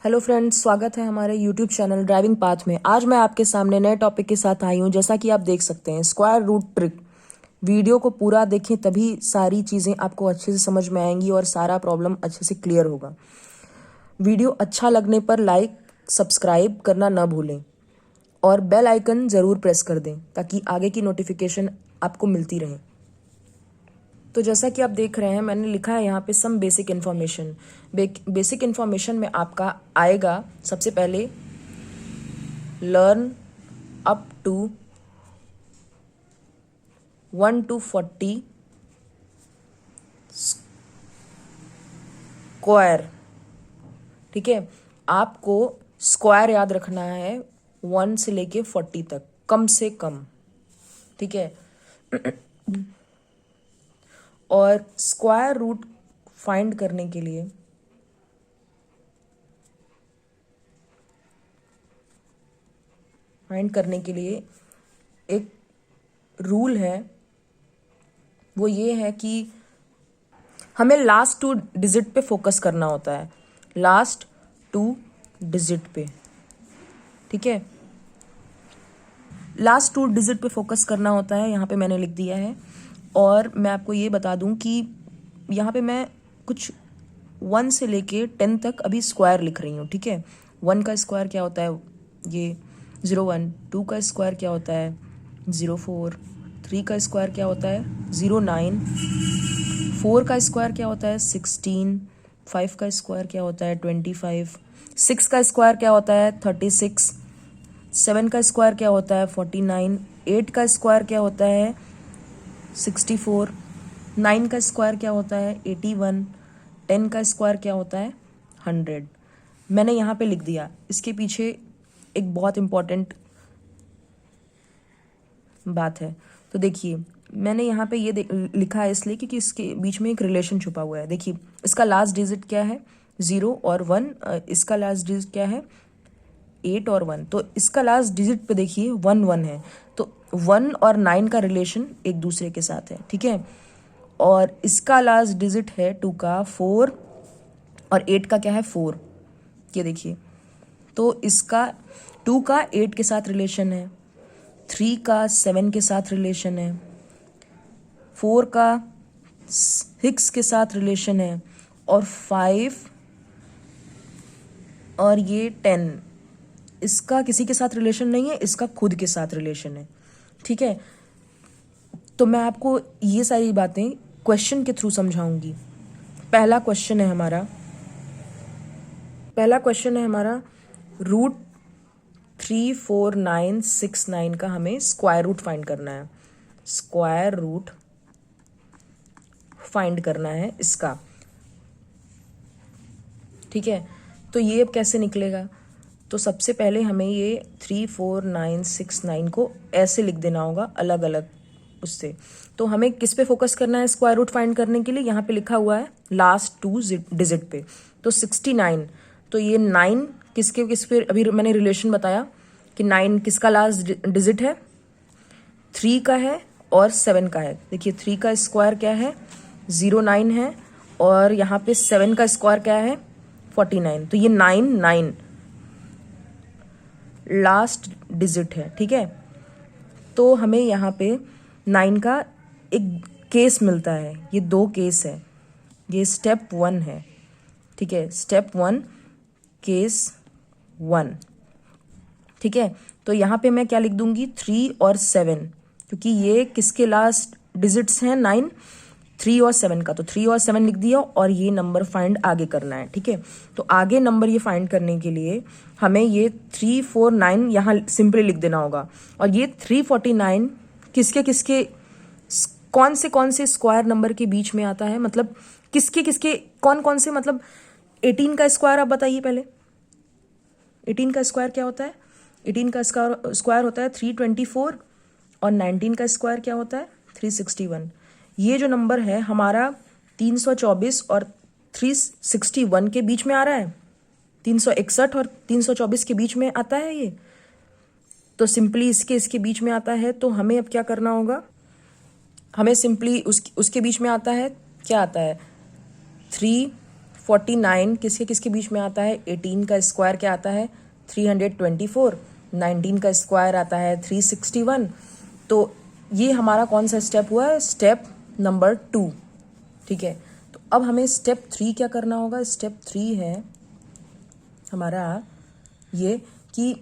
Hello friends, स्वागत है हमारे यूट्यूब चैनल ड्राइविंग पाथ में। आज मैं आपके सामने नए टॉपिक के साथ आई हूँ। जैसा कि आप देख सकते हैं, स्क्वायर रूट ट्रिक। वीडियो को पूरा देखें, तभी सारी चीज़ें आपको अच्छे से समझ में आएंगी और सारा प्रॉब्लम अच्छे से क्लियर होगा। वीडियो अच्छा लगने पर लाइक सब्सक्राइब करना न भूलें और बेल आइकन ज़रूर प्रेस कर दें ताकि आगे की नोटिफिकेशन आपको मिलती रहे। तो जैसा कि आप देख रहे हैं, मैंने लिखा है यहाँ पे some basic information. Basic information में आपका आएगा सबसे पहले learn up to 1 to 40 square. ठीक है, आपको स्क्वायर याद रखना है 1 से लेके 40 तक, कम से कम। ठीक है, और स्क्वायर रूट फाइंड करने के लिए एक रूल है, वो ये है कि हमें लास्ट 2 डिजिट पे फोकस करना होता है। लास्ट 2 डिजिट पे, ठीक है, लास्ट 2 डिजिट पे फोकस करना होता है। यहाँ पे मैंने लिख दिया है। और मैं आपको ये बता दूं कि यहाँ पे मैं कुछ 1 से लेके 10 तक अभी स्क्वायर लिख रही हूँ। ठीक है, 1 का स्क्वायर क्या होता है, ये 01। 2 का स्क्वायर क्या होता है, 04। 3 का स्क्वायर क्या होता है, 09। 4 का स्क्वायर क्या होता है, 16। 5 का स्क्वायर क्या होता है, 25। 6 का स्क्वायर क्या होता है, 36। 7 का स्क्वायर क्या होता है, 49। 8 का स्क्वायर क्या होता है, 64। 9 का स्क्वायर क्या होता है, 81। 10 का स्क्वायर क्या होता है, 100। मैंने यहाँ पे लिख दिया। इसके पीछे एक बहुत इम्पॉर्टेंट बात है। तो देखिए, मैंने यहाँ पे ये लिखा है इसलिए क्योंकि इसके बीच में एक रिलेशन छुपा हुआ है। देखिए, इसका लास्ट डिजिट क्या है, 0 और 1। इसका लास्ट डिजिट क्या है, 8 और 1। तो इसका लास्ट डिजिट पे देखिए 1 1 है। तो 1 और 9 का रिलेशन एक दूसरे के साथ है। ठीक है, और इसका लास्ट डिजिट है 2 का 4 और 8 का क्या है, 4। ये देखिए, तो इसका 2 का 8 के साथ रिलेशन है, 3 का 7 के साथ रिलेशन है, 4 का 6 के साथ रिलेशन है, और 5 और ये 10 इसका किसी के साथ रिलेशन नहीं है, इसका खुद के साथ रिलेशन है। ठीक है, तो मैं आपको ये सारी बातें क्वेश्चन के थ्रू समझाऊंगी। पहला क्वेश्चन है हमारा रूट 34969 का हमें स्क्वायर रूट फाइंड करना है। स्क्वायर रूट फाइंड करना है इसका। ठीक है, तो ये अब कैसे निकलेगा, तो सबसे पहले हमें ये 34969 को ऐसे लिख देना होगा अलग अलग उससे। तो हमें किस पे फोकस करना है स्क्वायर रूट फाइंड करने के लिए, यहाँ पे लिखा हुआ है लास्ट 2 डिजिट पे। तो 69, तो ये 9 किस पे, अभी मैंने रिलेशन बताया कि 9 किसका लास्ट डिजिट है, 3 का है और 7 का है। देखिए, 3 का स्क्वायर क्या है, 09 है, और यहाँ पे 7 का स्क्वायर क्या है, 49। तो ये 9 लास्ट डिजिट है। ठीक है, तो हमें यहाँ पे 9 का एक केस मिलता है। ये 2 केस है, ये स्टेप 1 है। ठीक है, स्टेप 1 केस 1। ठीक है, तो यहाँ पे मैं क्या लिख दूंगी, 3 और 7, क्योंकि ये किसके लास्ट डिजिट्स हैं, 9, 3 और 7 का। तो 3 और 7 लिख दिया, और ये नंबर फाइंड आगे करना है। ठीक है, तो आगे नंबर ये फाइंड करने के लिए हमें ये 349 यहाँ सिंपली लिख देना होगा। और ये 349 किसके कौन से स्क्वायर नंबर के बीच में आता है, मतलब किसके कौन से, मतलब 18 का स्क्वायर आप बताइए पहले। 18 का स्क्वायर क्या होता है, 18 का स्क्वायर होता है 324, और 19 का स्क्वायर क्या होता है, 361। ये जो नंबर है हमारा 324 और 361 के बीच में आ रहा है, 361 और 324 के बीच में आता है ये। तो सिंपली इसके बीच में आता है। तो हमें अब क्या करना होगा, हमें सिंपली उसके बीच में आता है, क्या आता है, 3 49 किसके किसके बीच में आता है, 18 का स्क्वायर क्या आता है 324, 19 का स्क्वायर आता है 361। तो ये हमारा कौन सा स्टेप हुआ है, स्टेप नंबर 2। ठीक है, तो अब हमें स्टेप 3 क्या करना होगा, स्टेप 3 है हमारा ये कि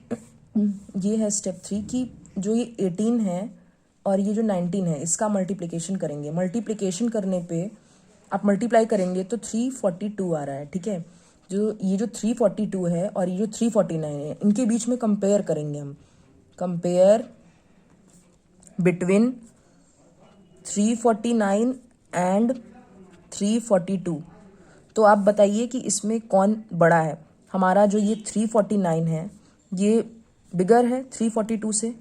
ये है स्टेप 3 की जो ये 18 है और ये जो 19 है इसका मल्टीप्लिकेशन करेंगे। मल्टीप्लिकेशन करने पे आप मल्टीप्लाई करेंगे तो 342 आ रहा है। ठीक है, जो ये जो 342 है और ये जो 349 है इनके बीच में कंपेयर करेंगे हम। Compare between 349 and 342। तो आप बताइए कि इसमें कौन बड़ा है। हमारा जो ये 349 है ये बिगर है 342 से।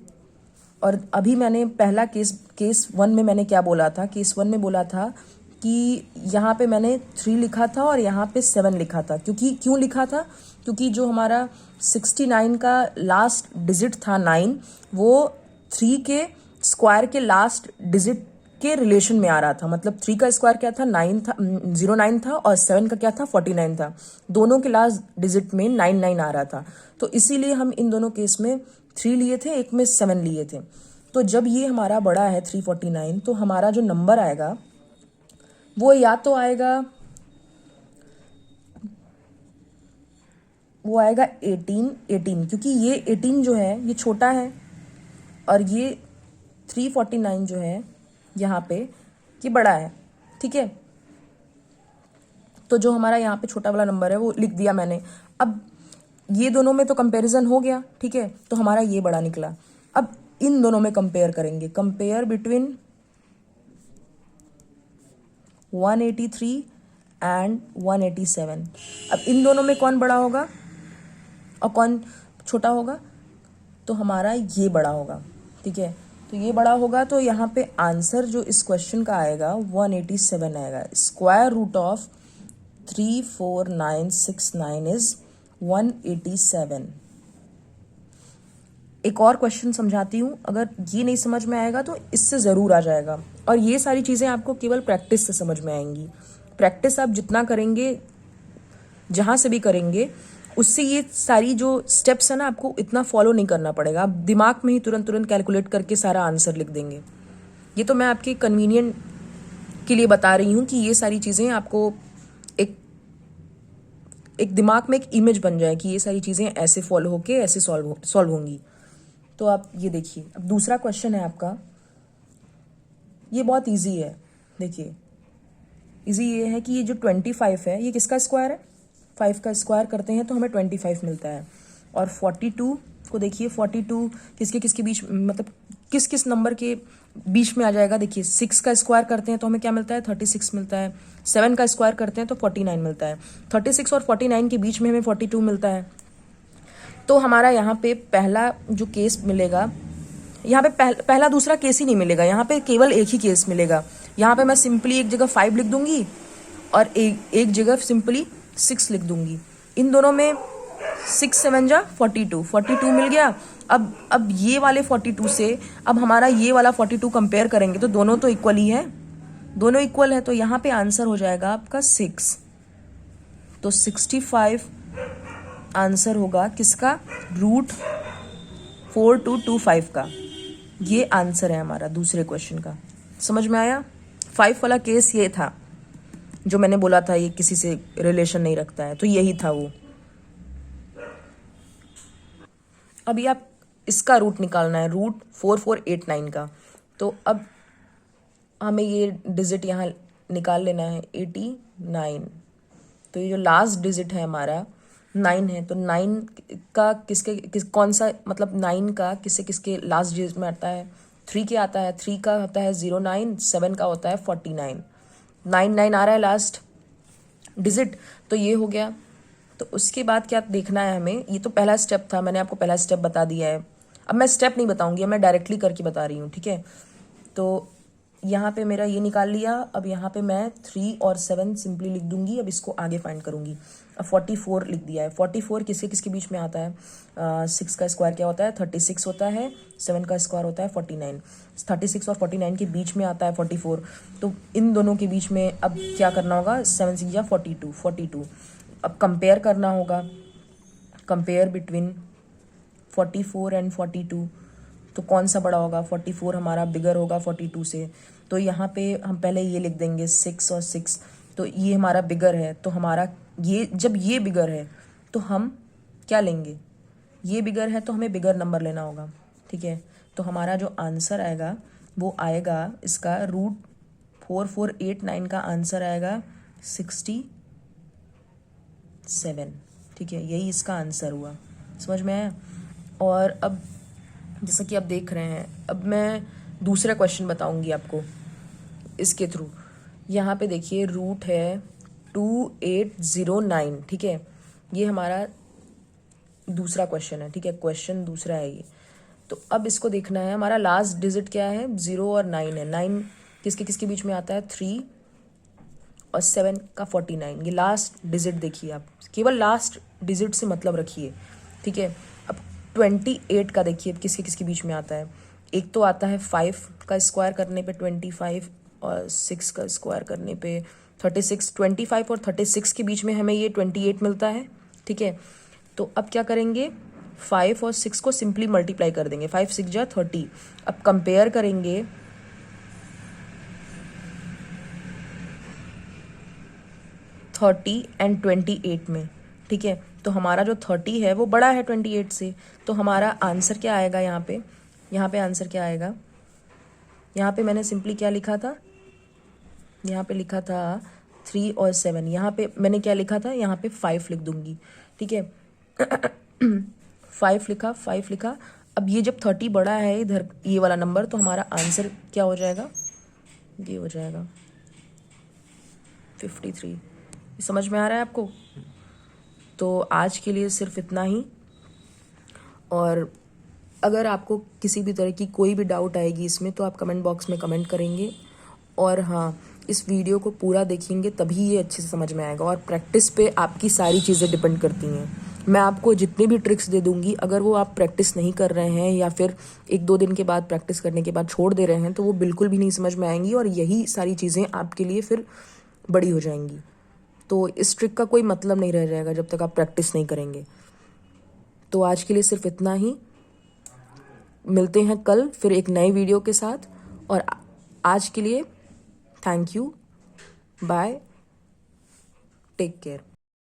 और अभी मैंने पहला केस 1 में मैंने क्या बोला था, केस 1 में बोला था कि यहाँ पे मैंने 3 लिखा था और यहाँ पे 7 लिखा था। क्यों लिखा था, क्योंकि जो हमारा 69 का लास्ट डिजिट था 9, वो 3 के स्क्वायर के लास्ट डिजिट के रिलेशन में आ रहा था। मतलब 3 का स्क्वायर क्या था 9 था, 09 था, और 7 का क्या था 49 था। दोनों के लास्ट डिजिट में 99 आ रहा था। तो इसीलिए हम इन दोनों केस में 3 लिए थे, एक में 7 लिए थे। तो जब ये हमारा बड़ा है 349, तो हमारा जो नंबर आएगा वो या तो आएगा 18, क्योंकि ये 18 जो है ये छोटा है और ये 349 जो है यहाँ पे ये बड़ा है। ठीक है, तो जो हमारा यहाँ पे छोटा वाला नंबर है वो लिख दिया मैंने। अब ये दोनों में तो कंपैरिजन हो गया। ठीक है, तो हमारा ये बड़ा निकला। अब इन दोनों में कंपेयर करेंगे, कंपेयर बिटवीन 183 एंड 187। अब इन दोनों में कौन बड़ा होगा और कौन छोटा होगा, तो हमारा ये बड़ा होगा। ठीक है, तो ये बड़ा होगा, तो यहाँ पे आंसर जो इस क्वेश्चन का आएगा 187 आएगा। Square root of 34969 is 187। एक और क्वेश्चन समझाती हूँ, अगर ये नहीं समझ में आएगा तो इससे ज़रूर आ जाएगा। और ये सारी चीज़ें आपको केवल प्रैक्टिस से समझ में आएंगी। प्रैक्टिस आप जितना करेंगे, जहाँ से भी करेंगे, उससे ये सारी जो स्टेप्स है ना आपको इतना फॉलो नहीं करना पड़ेगा। आप दिमाग में ही तुरंत कैलकुलेट करके सारा आंसर लिख देंगे। ये तो मैं आपके कन्वीनियंट के लिए बता रही हूँ कि ये सारी चीज़ें आपको एक दिमाग में एक इमेज बन जाए कि ये सारी चीज़ें ऐसे फॉलो होके ऐसे सॉल्व होंगी। तो आप ये देखिए, अब दूसरा क्वेश्चन है आपका, ये बहुत इजी है। देखिए इजी ये है कि ये जो 25 है ये किसका स्क्वायर है, 5 का स्क्वायर करते हैं तो हमें 25 मिलता है। और 42 को देखिए, 42 किसके किसके बीच, मतलब किस किस नंबर के बीच में आ जाएगा। देखिए 6 का स्क्वायर करते हैं तो हमें क्या मिलता है 36 मिलता है। 7 का स्क्वायर करते हैं तो 49 मिलता है। 36 और 49 के बीच में हमें 42 मिलता है। तो हमारा यहाँ पे पहला जो केस मिलेगा, यहाँ पे पहला दूसरा केस ही नहीं मिलेगा, यहाँ पे केवल एक ही केस मिलेगा। यहाँ पे मैं सिंपली एक जगह 5 लिख दूंगी और एक जगह सिंपली 6 लिख दूंगी। इन दोनों में 6 7 जा 42 मिल गया। अब ये वाले 42 से अब हमारा ये वाला 42 कंपेयर करेंगे तो दोनों तो इक्वल ही है, दोनों इक्वल है। तो यहाँ पे आंसर हो जाएगा आपका 6। तो 65 आंसर होगा किसका, रूट 4225 का। ये आंसर है हमारा दूसरे क्वेश्चन का। समझ में आया। 5 वाला केस ये था जो मैंने बोला था ये किसी से रिलेशन नहीं रखता है, तो यही था वो। अभी आप इसका रूट निकालना है, रूट 4489 का। तो अब हमें ये डिजिट यहाँ निकाल लेना है 89। तो ये जो लास्ट डिजिट है हमारा 9 है, तो 9 का कौन सा, मतलब 9 का किससे किसके लास्ट डिजिट में आता है, 3 के आता है। 3 का होता है 09, 7 का होता है 49, 99 आ रहा है लास्ट डिजिट। तो ये हो गया। तो उसके बाद क्या देखना है हमें, ये तो पहला स्टेप था, मैंने आपको पहला स्टेप बता दिया है। अब मैं स्टेप नहीं बताऊंगी, मैं डायरेक्टली करके बता रही हूँ। ठीक है, तो यहाँ पे मेरा ये निकाल लिया। अब यहाँ पे मैं 3 और 7 सिंपली लिख दूंगी। अब इसको आगे फाइंड करूंगी। अब 44 लिख दिया है। 44 किसके किसके बीच में आता है? 6 का स्क्वायर क्या होता है? 36 होता है। 7 का स्क्वायर होता है 49। 36 और 49 के बीच में आता है 44। तो इन दोनों के बीच में अब क्या करना होगा? 7 6 या 42। अब कंपेयर करना होगा, कंपेयर बिटवीन 44 एंड 42। तो कौन सा बड़ा होगा? 44 हमारा बिगर होगा 42 से। तो यहाँ पे हम पहले ये लिख देंगे 6 और 6। तो ये हमारा बिगर है, तो हमारा ये, जब ये बिगर है तो हम क्या लेंगे? ये बिगर है तो हमें बिगर नंबर लेना होगा, ठीक है। तो हमारा जो आंसर आएगा वो आएगा इसका √4489 का आंसर आएगा 67, ठीक है। यही इसका आंसर हुआ, समझ में आया। और अब जैसा कि आप देख रहे हैं, अब मैं दूसरा क्वेश्चन बताऊंगी आपको इसके थ्रू। यहाँ पे देखिए रूट है 2809, ठीक है। ये हमारा दूसरा क्वेश्चन है, ठीक है। क्वेश्चन दूसरा है ये। तो अब इसको देखना है, हमारा लास्ट डिजिट क्या है? 0 और 9 है। 9 किसके किसके बीच में आता है? 3 और 7 का 49। ये लास्ट डिजिट देखिए आप, केवल लास्ट डिजिट से मतलब रखिए, ठीक है। अब 28 का देखिए किसके किसके बीच में आता है। एक तो आता है 5 का स्क्वायर करने पे 25 और 6 का स्क्वायर करने पे 36। 25 और 36 के बीच में हमें ये 28 मिलता है, ठीक है। तो अब क्या करेंगे? 5 और 6 को सिंपली मल्टीप्लाई कर देंगे। 5 6 जा 30। अब कंपेयर करेंगे 30 एंड 28 में, ठीक है। तो हमारा जो 30 है वो बड़ा है 28 से। तो हमारा आंसर क्या आएगा यहाँ पे? यहाँ पे आंसर क्या आएगा? यहाँ पे मैंने सिंपली क्या लिखा था? यहाँ पे लिखा था 3 और 7। यहाँ पे मैंने क्या लिखा था? यहाँ पे 5 लिख दूंगी, ठीक है। 5 लिखा। अब ये जब 30 बड़ा है इधर ये वाला नंबर, तो हमारा आंसर क्या हो जाएगा? ये हो जाएगा 53। समझ में आ रहा है आपको? तो आज के लिए सिर्फ इतना ही। और अगर आपको किसी भी तरह की कोई भी डाउट आएगी इसमें, तो आप कमेंट बॉक्स में कमेंट करेंगे। और हाँ, इस वीडियो को पूरा देखेंगे तभी ये अच्छे से समझ में आएगा। और प्रैक्टिस पे आपकी सारी चीज़ें डिपेंड करती हैं। मैं आपको जितनी भी ट्रिक्स दे दूंगी, अगर वो आप प्रैक्टिस नहीं कर रहे हैं या फिर 1-2 दिन के बाद प्रैक्टिस करने के बाद छोड़ दे रहे हैं, तो वो बिल्कुल भी नहीं समझ में आएंगी। और यही सारी चीज़ें आपके लिए फिर बड़ी हो जाएंगी। तो इस ट्रिक का कोई मतलब नहीं रह जाएगा जब तक आप प्रैक्टिस नहीं करेंगे। तो आज के लिए सिर्फ इतना ही। मिलते हैं कल फिर एक नए वीडियो के साथ। और आज के लिए thank you, bye, take care.